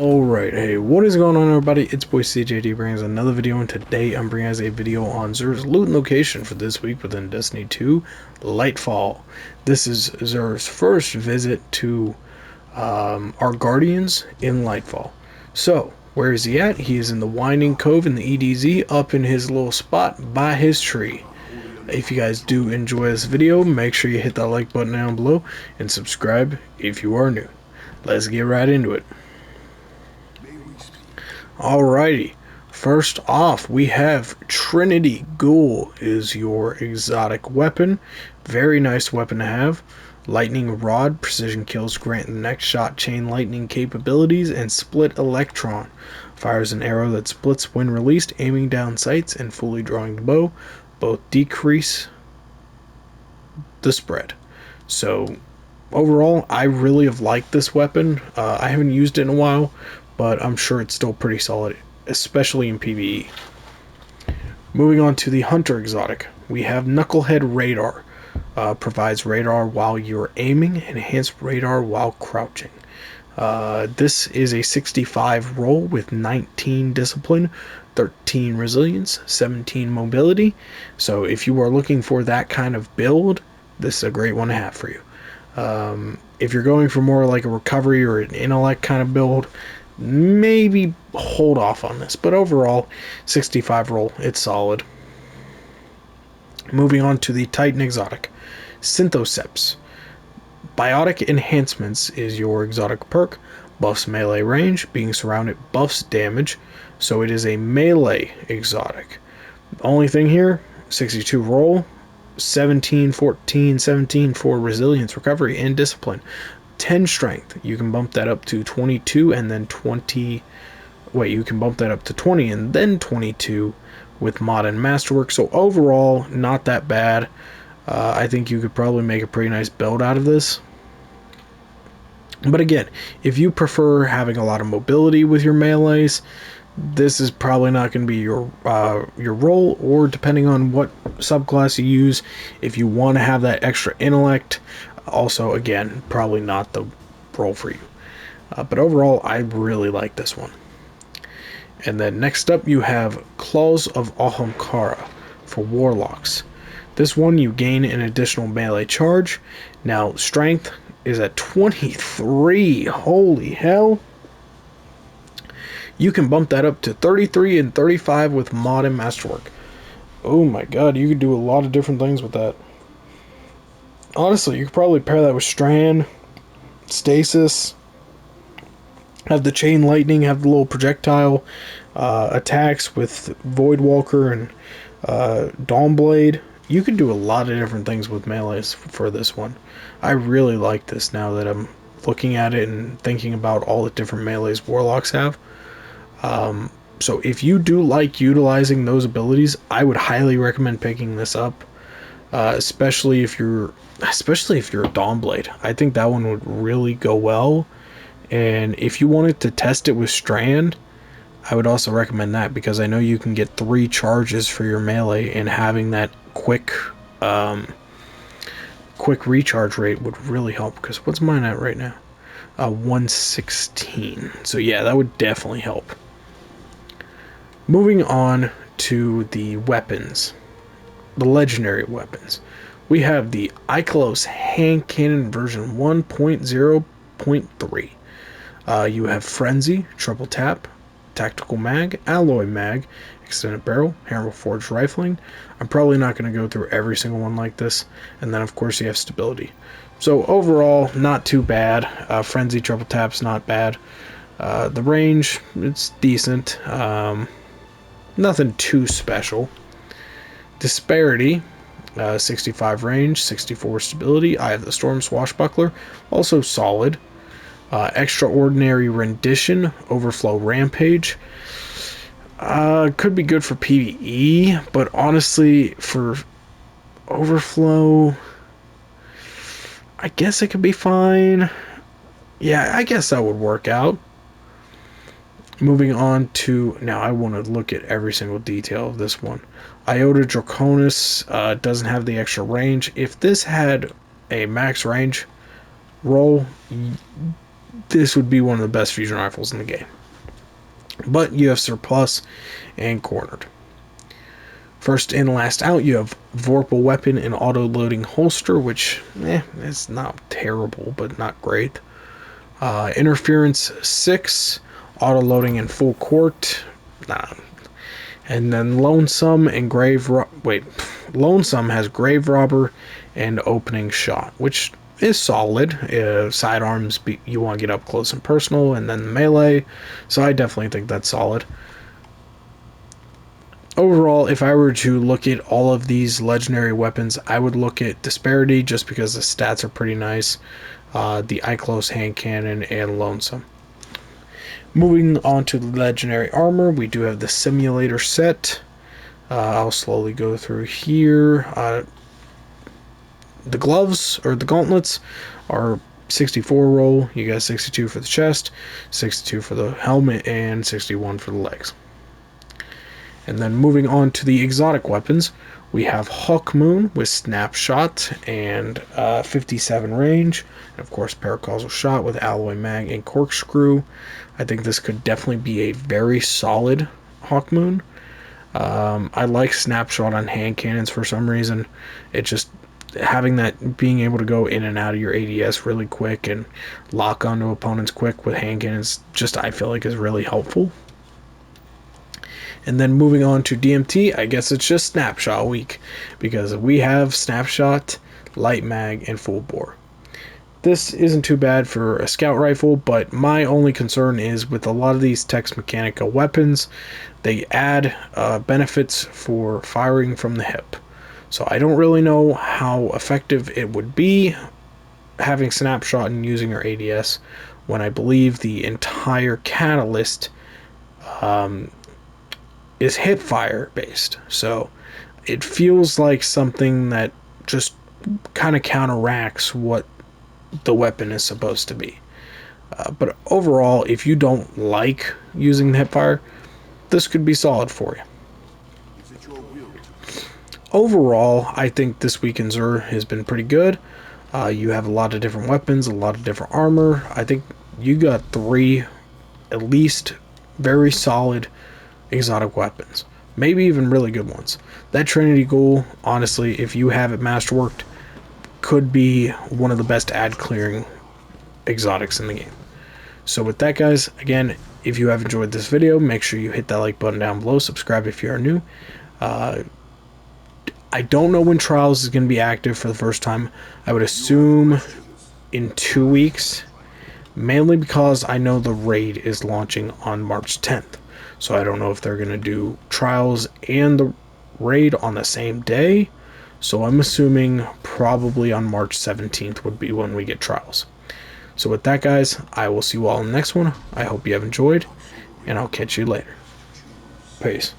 Alright, hey, what is going on everybody? It's boy CJD brings another video, and today I'm bringing us a video on Xur's loot location for this week within Destiny 2 Lightfall. This is Xur's first visit to our Guardians in Lightfall. So, where is he at? He is in the Winding Cove in the EDZ, up in his little spot by his tree. If you guys do enjoy this video, make sure you hit that like button down below and subscribe if you are new. Let's get right into it. Alrighty, first off we have Trinity Ghoul is your exotic weapon. Very nice weapon to have. Lightning Rod, precision kills grant the next shot chain lightning capabilities, and Split Electron. Fires an arrow that splits when released, aiming down sights and fully drawing the bow. Both decrease the spread. So overall, I really have liked this weapon. I haven't used it in a while, but I'm sure it's still pretty solid, especially in PvE. Moving on to the Hunter exotic, we have Knucklehead Radar. Provides radar while you're aiming, enhanced radar while crouching. This is a 65 roll with 19 discipline, 13 resilience, 17 mobility. So if you are looking for that kind of build, this is a great one to have for you. If you're going for more like a recovery or an intellect kind of build, maybe hold off on this, but overall 65 roll, it's solid. Moving on to the Titan exotic, Synthoceps. Biotic enhancements is your exotic perk. Buffs melee range, being surrounded buffs damage, so it is a melee exotic. The only thing here, 62 roll, 17, 14, 17 for resilience, recovery, and discipline. 10 strength, you can bump that up to 22 and then 20. Wait, you can bump that up to 20 and then 22 with mod and masterwork. So overall, not that bad. I think you could probably make a pretty nice build out of this. But again, if you prefer having a lot of mobility with your melees, this is probably not going to be your role, or depending on what subclass you use, if you want to have that extra intellect, also again probably not the role for you. But overall, I really like this one. And then next up you have Claws of Ahamkara for Warlocks. This one you gain an additional melee charge. Now strength is at 23. Holy hell. You can bump that up to 33 and 35 with mod and masterwork. Oh my god, you could do a lot of different things with that. Honestly, you could probably pair that with Strand, Stasis, have the chain lightning, have the little projectile attacks with Voidwalker and Dawnblade. You could do a lot of different things with melees for this one. I really like this now that I'm looking at it and thinking about all the different melees Warlocks have. So if you do like utilizing those abilities, I would highly recommend picking this up. Especially if you're a Dawnblade. I think that one would really go well. And if you wanted to test it with Strand, I would also recommend that, because I know you can get 3 charges for your melee, and having that quick recharge rate would really help. Because what's mine at right now? 116. So yeah, that would definitely help. Moving on to the weapons, the legendary weapons. We have the Ikelos Hand Cannon version 1.0.3. You have Frenzy, Triple Tap, Tactical Mag, Alloy Mag, Extended Barrel, Hammer Forged Rifling. I'm probably not going to go through every single one like this. And then of course you have Stability. So overall, not too bad. Frenzy, Triple Tap's not bad. The range, it's decent. Nothing too special. Disparity, 65 range, 64 stability. Eye of the Storm, Swashbuckler, also solid. Extraordinary Rendition, Overflow Rampage. Could be good for PvE, but honestly, for Overflow, I guess it could be fine. Yeah, I guess that would work out. Moving on to, now I want to look at every single detail of this one. Iota Draconis doesn't have the extra range. If this had a max range roll, this would be one of the best fusion rifles in the game. But you have Surplus and Cornered. First in, last out, you have Vorpal Weapon and Auto-Loading Holster, which, it's not terrible, but not great. Interference 6, Auto-Loading and Full Court, nah. And then Lonesome and Lonesome has Grave Robber and Opening Shot, which is solid. Sidearms, you want to get up close and personal, and then melee, so I definitely think that's solid. Overall, if I were to look at all of these legendary weapons, I would look at Disparity just because the stats are pretty nice, the Eye Close Hand Cannon, and Lonesome. Moving on to legendary armor, we do have the Simulator set. I'll slowly go through here. The gloves, or the gauntlets, are 64 roll. You got 62 for the chest, 62 for the helmet, and 61 for the legs. And then moving on to the exotic weapons, we have Hawk Moon with Snapshot and 57 range. And of course, Paracausal Shot with Alloy Mag and Corkscrew. I think this could definitely be a very solid Hawk Moon. I like Snapshot on hand cannons for some reason. It just, having that, being able to go in and out of your ADS really quick and lock onto opponents quick with hand cannons, just I feel like is really helpful. And then moving on to DMT, I guess it's just Snapshot week, because we have Snapshot, Light Mag, and Full Bore. This isn't too bad for a scout rifle, but my only concern is with a lot of these Tex Mechanica weapons, they add benefits for firing from the hip. So I don't really know how effective it would be having Snapshot and using your ADS when I believe the entire catalyst is hip fire based. So it feels like something that just kind of counteracts what the weapon is supposed to be. But overall, if you don't like using the hip fire, this could be solid for you. Overall, I think this week in Xur has been pretty good. You have a lot of different weapons, a lot of different armor. I think you got 3 at least very solid exotic weapons, maybe even really good ones. That Trinity Ghoul, honestly, if you have it masterworked, could be one of the best ad clearing exotics in the game. So with that, guys, again, if you have enjoyed this video, make sure you hit that like button down below, subscribe if you are new. I don't know when Trials is going to be active for the first time. I would assume in 2 weeks, mainly because I know the raid is launching on March 10th. So I don't know if they're going to do Trials and the raid on the same day. So I'm assuming probably on March 17th would be when we get Trials. So with that, guys, I will see you all in the next one. I hope you have enjoyed, and I'll catch you later. Peace.